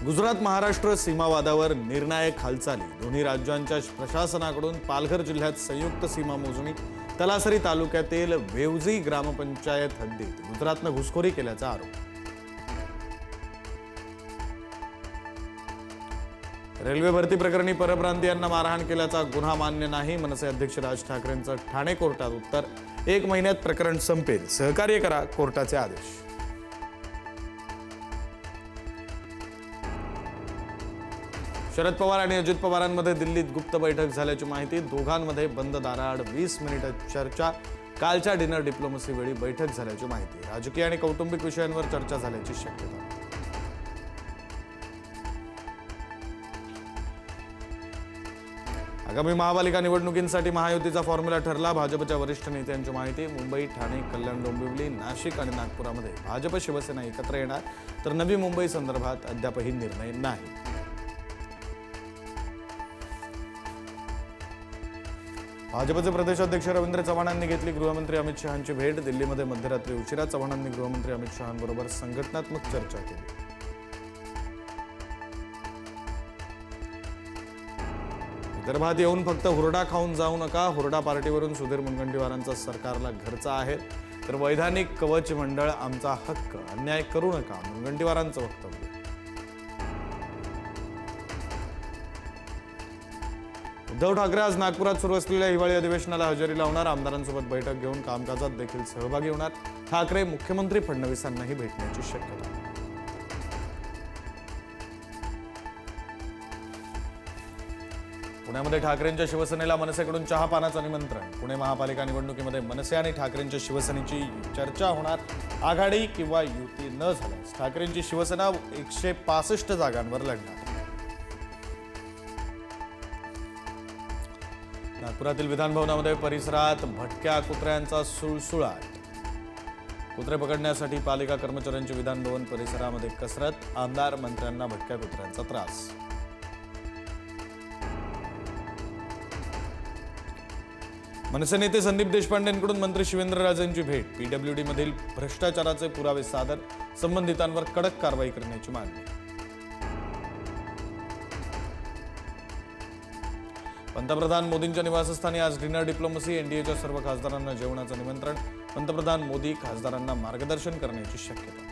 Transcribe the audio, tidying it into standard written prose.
गुजरात महाराष्ट्र सीमावादावर निर्णायक हालचाली। दोन्ही राज्यांच्या प्रशासनाकडून पालघर जिल्ह्यात संयुक्त सीमा मोजणी। तलासरी तालुक्यातील वेवजी ग्रामपंचायत हद्दीत गुजरातनं घुसखोरी केल्याचा आरोप। रेल्वे भरती प्रकरणी परप्रांतीयांना मारहाण केल्याचा गुन्हा मान्य नाही। मनसे अध्यक्ष राज ठाकरेंचं ठाणे कोर्टात उत्तर। 1 महिन्यात प्रकरण संपेल, सहकार्य करा, कोर्टाचे आदेश। शरद पवार आणि अजित पवारांमध्ये दिल्लीत गुप्त बैठक झाल्याची माहिती। दोघांमध्ये बंद दाराआड 20 मिनिटं चर्चा। कालच्या डिनर डिप्लोमसी वेळी बैठक झाल्याची माहिती। राजकीय आणि कौटुंबिक विषयांवर चर्चा झाल्याची शक्यता। आगामी महापालिका निवडणुकींसाठी महायुतीचा फॉर्म्युला ठरला। भाजपच्या वरिष्ठ नेत्यांची माहिती। मुंबई, ठाणे, कल्याण, डोंबिवली, नाशिक आणि नागपुरामध्ये भाजप शिवसेना एकत्र येणार, तर नवी मुंबई संदर्भात अद्यापही निर्णय नाही। भाजपचे प्रदेशाध्यक्ष रवींद्र चव्हाणांनी घेतली गृहमंत्री अमित शहांची भेट। दिल्लीमध्ये मध्यरात्री उशिरा चव्हाणांनी गृहमंत्री अमित शहांबरोबर संघटनात्मक चर्चा केली। विदर्भात येऊन फक्त हुरडा खाऊन जाऊ नका। हुरडा पार्टीवरून सुधीर मुनगंटीवारांचा सरकारला घरचा आहे, तर वैधानिक कवच मंडळ आमचा हक्क, अन्याय करू नका, मुनगंटीवारांचं वक्तव्य। उद्धव ठाकरे आज नागपुरात सुरू असलेल्या हिवाळी अधिवेशनाला हजेरी लावणार। आमदारांसोबत बैठक घेऊन कामकाजात देखील सहभागी होणार। ठाकरे मुख्यमंत्री फडणवीसांनाही भेटण्याची शक्यता। पुण्यामध्ये ठाकरेंच्या शिवसेनेला मनसेकडून चहापानाचं निमंत्रण। पुणे महापालिका निवडणुकीमध्ये मनसे आणि ठाकरेंच्या शिवसेनेची चर्चा होणार। आघाडी किंवा युती न झाल्यास ठाकरेंची शिवसेना 165 जागांवर लढणार। नागपुरातील विधानभवनामध्ये परिसरात भटक्या कुत्र्यांचा सुळसुळाट। कुत्रे पकडण्यासाठी पालिका कर्मचाऱ्यांची विधानभवन परिसरामध्ये कसरत। आमदार मंत्र्यांना भटक्या कुत्र्यांचा त्रास। मनसे नेते संदीप देशपांडेंकडून मंत्री शिवेंद्रराजेंची भेट। पीडब्ल्यूडी मधील भ्रष्टाचाराचे पुरावे सादर। संबंधितांवर कडक कारवाई करण्याची मागणी। पंतप्रधान मोदींच्या निवासस्थानी आज डिनर डिप्लोमसी। एनडीएच्या सर्व खासदारांना जेवणाचं निमंत्रण। पंतप्रधान मोदी खासदारांना मार्गदर्शन करण्याची शक्यता।